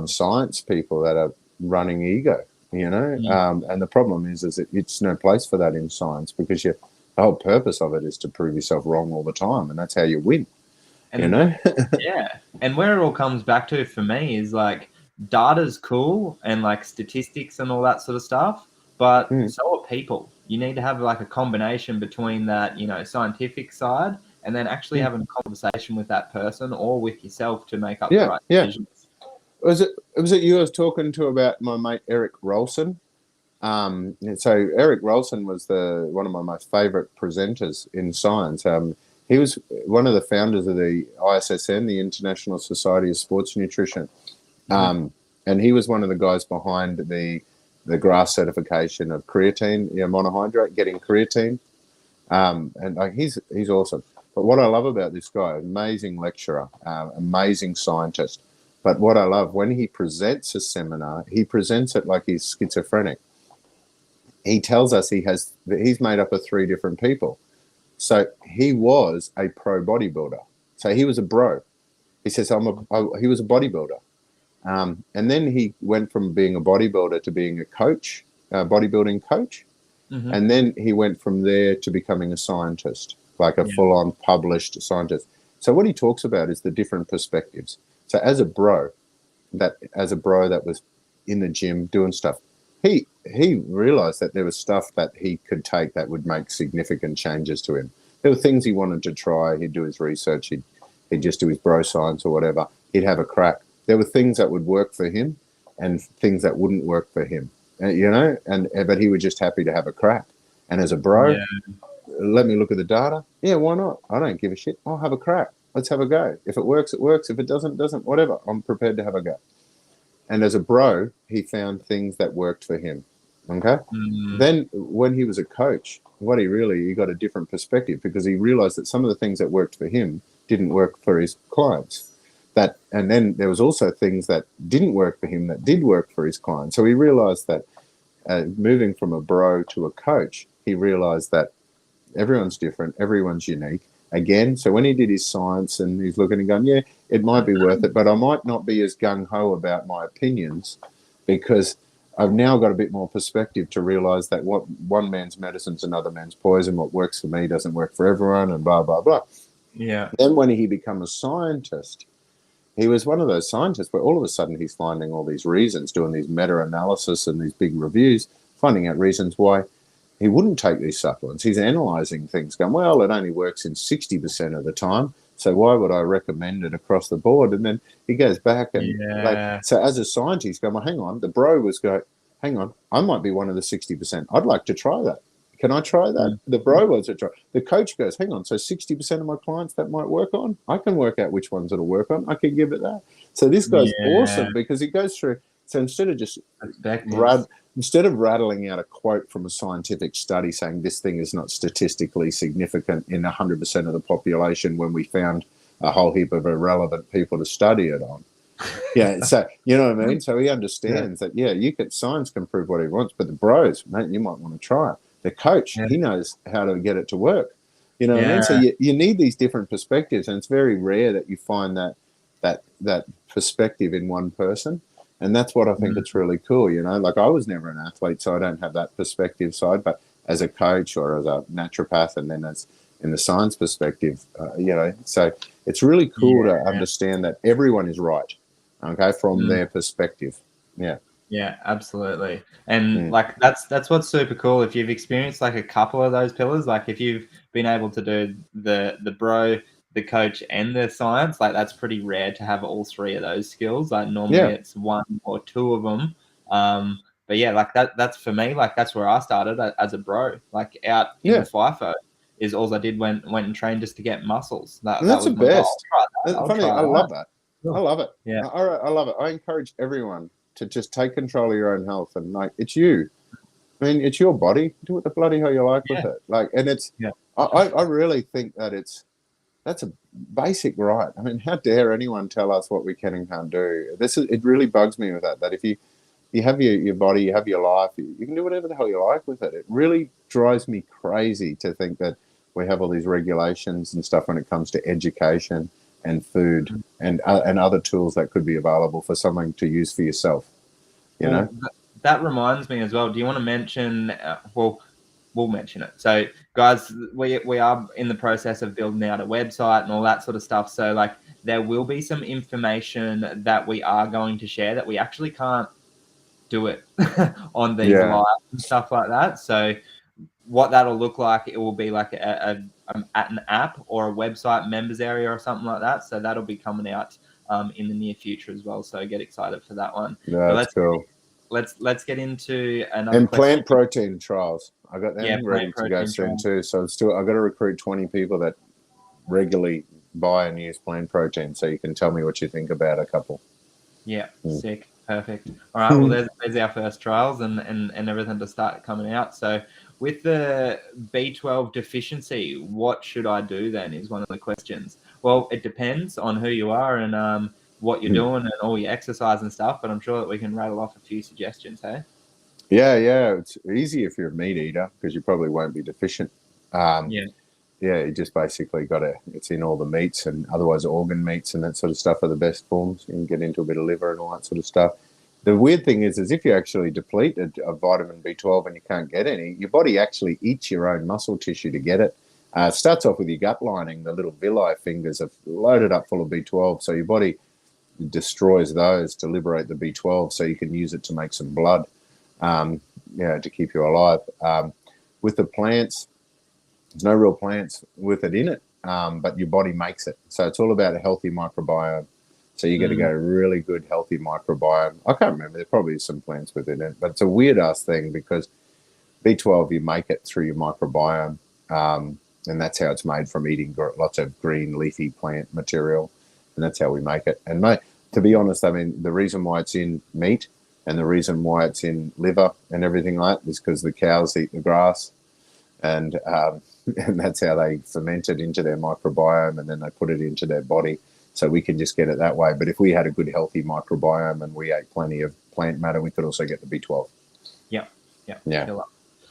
science people that are running ego. And the problem is it's no place for that in science because the whole purpose of it is to prove yourself wrong all the time, and that's how you win. Yeah, and where it all comes back to for me is like data's cool and like statistics and all that sort of stuff, but so are people. You need to have like a combination between that, scientific side and then actually having a conversation with that person or with yourself to make up the right decisions. Was it you I was talking to about my mate Eric Rolson? So Eric Rolson was one of my most favourite presenters in science. He was one of the founders of the ISSN, the International Society of Sports Nutrition, and he was one of the guys behind the GRAS certification of creatine, monohydrate, getting creatine, and like he's awesome. But what I love about this guy, amazing lecturer, amazing scientist. But what I love, when he presents a seminar, he presents it like he's schizophrenic. He tells us he's made up of 3 different people. So he was a pro bodybuilder. So he was a bro. He says, he was a bodybuilder. And then he went from being a bodybuilder to being a coach, a bodybuilding coach. And then he went from there to becoming a scientist, like a full-on published scientist. So what he talks about is the different perspectives. So as a bro that was in the gym doing stuff, he realized that there was stuff that he could take that would make significant changes to him. There were things he wanted to try. He'd do his research. He'd just do his bro science or whatever. He'd have a crack. There were things that would work for him and things that wouldn't work for him, but he was just happy to have a crack. And as a bro, let me look at the data. Yeah, why not? I don't give a shit. I'll have a crack. Let's have a go. If it works, it works. If it doesn't, it doesn't. Whatever. I'm prepared to have a go. And as a bro, he found things that worked for him. Okay. Then when he was a coach, he got a different perspective because he realized that some of the things that worked for him didn't work for his clients. And then there was also things that didn't work for him that did work for his clients. So he realized that moving from a bro to a coach, he realized that everyone's different, everyone's unique. Again, so when he did his science and he's looking and going, yeah, it might be worth it, but I might not be as gung-ho about my opinions because I've now got a bit more perspective to realize that what one man's medicine's another man's poison. What works for me doesn't work for everyone, and blah, blah, blah. Yeah. Then when he became a scientist, he was one of those scientists where all of a sudden he's finding all these reasons, doing these meta-analysis and these big reviews, finding out reasons why he wouldn't take these supplements. He's analysing things, going, well, it only works in 60% of the time, so why would I recommend it across the board? And then he goes back and so as a scientist, he's going, well, hang on, the bro was going, hang on, I might be one of the 60%. I'd like to try that. Can I try that? The bro was a try. The coach goes, hang on, so 60% of my clients that might work on? I can work out which ones it'll work on. I can give it that. So this guy's awesome because he goes through. So instead of just rattling out a quote from a scientific study saying this thing is not statistically significant in 100% of the population when we found a whole heap of irrelevant people to study it on. Yeah, so you know what I mean? So he understands that, science can prove what he wants, but the bros, mate, you might want to try it. The coach, he knows how to get it to work. You know what I mean? So you need these different perspectives, and it's very rare that you find that perspective in one person. And that's what I think it's really cool. You know, like I was never an athlete, so I don't have that perspective side. But as a coach or as a naturopath, and then as in the science perspective, you know, so it's really cool to understand that everyone is right, okay, from their perspective. Yeah. Yeah, absolutely. And like that's what's super cool. If you've experienced like a couple of those pillars, like if you've been able to do the bro, the coach, and the science, like that's pretty rare to have all three of those skills. Like normally it's one or two of them. But yeah, like that's for me, like that's where I started as a bro. Like out in the FIFO is all I did went and trained just to get muscles. That that's was the my best. goal. Funny, I love that. I love it. Yeah. I love it. I encourage everyone to just take control of your own health, and like it's you. I mean, it's your body. Do what the bloody hell you like with it. Like, and it's. I really think that that's a basic right. I mean, how dare anyone tell us what we can and can't do? It really bugs me with that. That if you have your body, you have your life, you can do whatever the hell you like with it. It really drives me crazy to think that we have all these regulations and stuff when it comes to education and food and other tools that could be available for something to use for yourself. You know? That reminds me as well. Do you want to mention? We'll mention it. So, guys, we are in the process of building out a website and all that sort of stuff. So, like, there will be some information that we are going to share that we actually can't do it on these live and stuff like that. So, what that'll look like, it will be like an app or a website members area or something like that. So that'll be coming out in the near future as well. So get excited for that one. Yeah, that's cool. Let's get into another and question. Plant protein trials. I got them ready to go soon too. So I got to recruit 20 people that regularly buy and use plant protein. So you can tell me what you think about a couple. Yeah, sick. Perfect. All right. Well, there's our first trials and everything to start coming out. So with the B12 deficiency, what should I do then is one of the questions. Well, it depends on who you are and what you're doing and all your exercise and stuff, but I'm sure that we can rattle off a few suggestions, hey? Yeah. It's easy if you're a meat eater because you probably won't be deficient. Yeah, you just basically it's in all the meats, and otherwise organ meats and that sort of stuff are the best forms. You can get into a bit of liver and all that sort of stuff. The weird thing is if you actually deplete a vitamin B12 and you can't get any, your body actually eats your own muscle tissue to get it. It starts off with your gut lining. The little villi fingers are loaded up full of B12, so your body destroys those to liberate the B12 so you can use it to make some blood, to keep you alive. With the plants, there's no real plants with it in it, but your body makes it. So it's all about a healthy microbiome. So you got to go really good, healthy microbiome. I can't remember. There probably is some plants within it, but it's a weird-ass thing because B12, you make it through your microbiome, and that's how it's made from eating lots of green, leafy plant material, and that's how we make it. And to be honest, I mean, the reason why it's in meat and the reason why it's in liver and everything like that is because the cows eat the grass, and that's how they ferment it into their microbiome, and then they put it into their body. So we can just get it that way. But if we had a good, healthy microbiome and we ate plenty of plant matter, we could also get the B12. Yeah.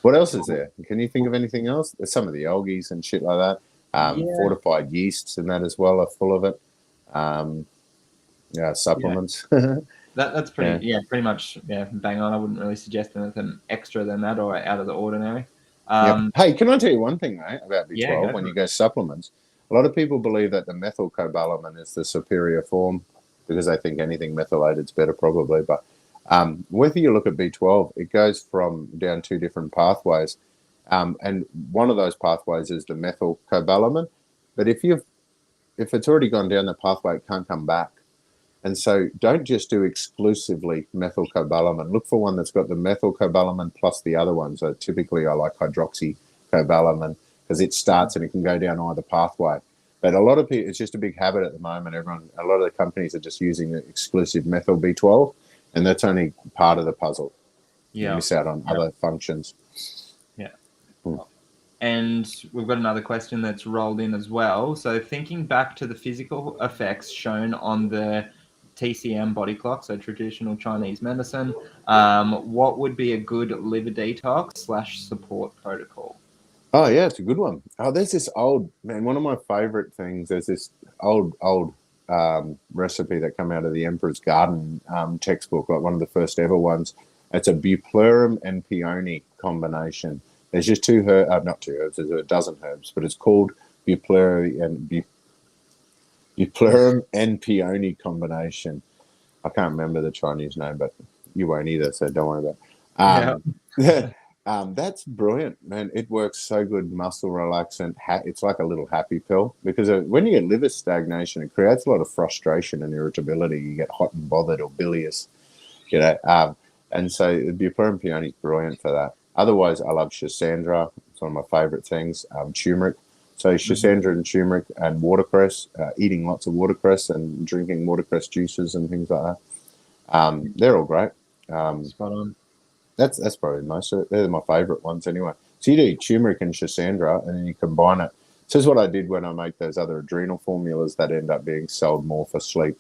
What else is there? Can you think of anything else? There's some of the algae and shit like that. Fortified yeasts and that as well are full of it. Supplements. That's pretty much bang on. I wouldn't really suggest anything extra than that or out of the ordinary. Hey, can I tell you one thing, mate, about B12 when you go supplements? A lot of people believe that the methylcobalamin is the superior form because they think anything methylated is better probably. But whether you look at B12, it goes from down two different pathways. And one of those pathways is the methylcobalamin. But if it's already gone down the pathway, it can't come back. And so don't just do exclusively methylcobalamin. Look for one that's got the methylcobalamin plus the other one. So typically I like hydroxycobalamin because it starts and it can go down either pathway. But a lot of people, it's just a big habit at the moment. A lot of the companies are just using the exclusive methyl B12, and that's only part of the puzzle. You miss out on other functions. Yeah. And we've got another question that's rolled in as well. So thinking back to the physical effects shown on the TCM body clock, so traditional Chinese medicine. What would be a good liver detox / support protocol? Oh yeah, it's a good one. Oh, there's this old man. One of my favorite things. There's this old recipe that came out of the Emperor's Garden textbook, like one of the first ever ones. It's a bupleurum and peony combination. There's just not two herbs. There's a dozen herbs, but it's called bupleurum and peony combination. I can't remember the Chinese name, but you won't either, so don't worry about it. That's brilliant, man. It works so good, muscle relaxant. It's like a little happy pill because when you get liver stagnation, it creates a lot of frustration and irritability. You get hot and bothered or bilious, and so the bupleurum peony is brilliant for that. Otherwise, I love schisandra. It's one of my favorite things. Turmeric. So schisandra and turmeric and watercress, eating lots of watercress and drinking watercress juices and things like that. They're all great. Spot on. That's probably most of it. They're my favorite ones anyway. So you do turmeric and schisandra, and then you combine it. So this is what I did when I make those other adrenal formulas that end up being sold more for sleep.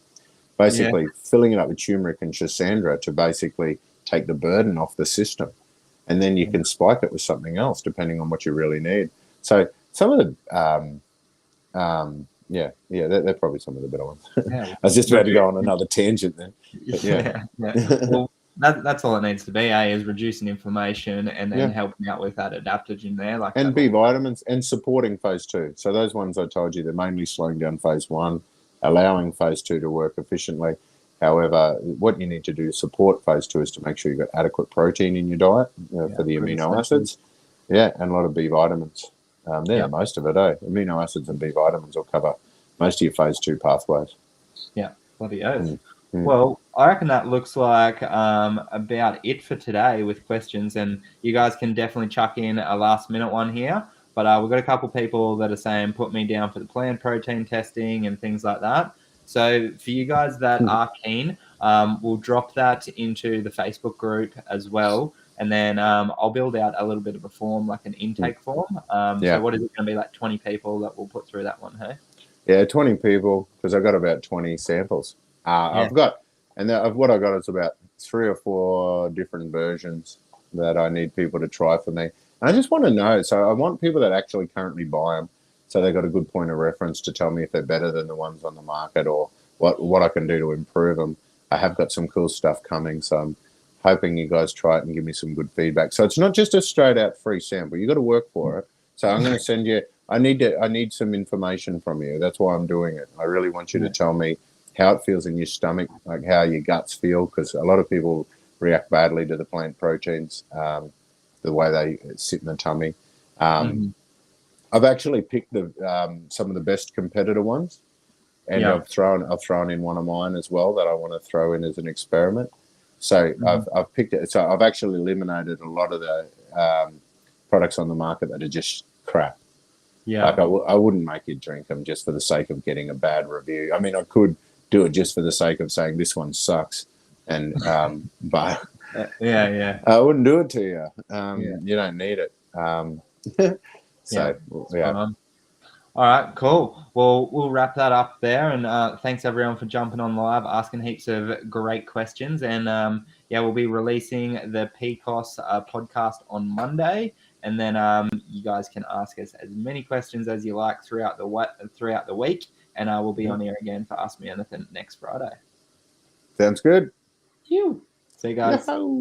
Basically, filling it up with turmeric and schisandra to basically take the burden off the system, and then you can spike it with something else depending on what you really need. So some of the they're probably some of the better ones. I was just about to go on another tangent then. But Well, that's all it needs to be, is reducing inflammation and then helping out with that adaptogen there. And B vitamins and supporting phase 2. So those ones I told you, they're mainly slowing down phase 1, allowing phase 2 to work efficiently. However, what you need to do to support phase 2 is to make sure you've got adequate protein in your diet for the amino acids. Yeah, and a lot of B vitamins. Most of it, amino acids and B vitamins will cover most of your phase 2 pathways. Yeah, bloody oath. Well, I reckon that looks like about it for today with questions, and you guys can definitely chuck in a last minute one here. But we've got a couple people that are saying put me down for the plant protein testing and things like that. So for you guys that are keen, we'll drop that into the Facebook group as well. And then I'll build out a little bit of a form, like an intake form. So what is it going to be, like 20 people that we'll put through that one, hey? Yeah, 20 people, because I've got about 20 samples. What I got is about 3 or 4 different versions that I need people to try for me. And I just want to know. So I want people that actually currently buy them, so they've got a good point of reference to tell me if they're better than the ones on the market or what I can do to improve them. I have got some cool stuff coming, so I'm hoping you guys try it and give me some good feedback. So it's not just a straight out free sample. You got to work for it. So I'm going to send you. I need some information from you. That's why I'm doing it. I really want you to tell me how it feels in your stomach, like how your guts feel, because a lot of people react badly to the plant proteins, the way they sit in the tummy. I've actually picked some of the best competitor ones, and I've thrown in one of mine as well that I want to throw in as an experiment. So I've picked it. So I've actually eliminated a lot of the products on the market that are just crap. Yeah, like I wouldn't make you drink them just for the sake of getting a bad review. I mean, I could do it just for the sake of saying this one sucks, and but I wouldn't do it to you. You don't need it. All right, cool. Well, we'll wrap that up there, and thanks everyone for jumping on live, asking heaps of great questions, and we'll be releasing the PCOS podcast on Monday, and then you guys can ask us as many questions as you like throughout the week, and we'll be on here again for Ask Me Anything next Friday. Sounds good. See you guys. Yahoo!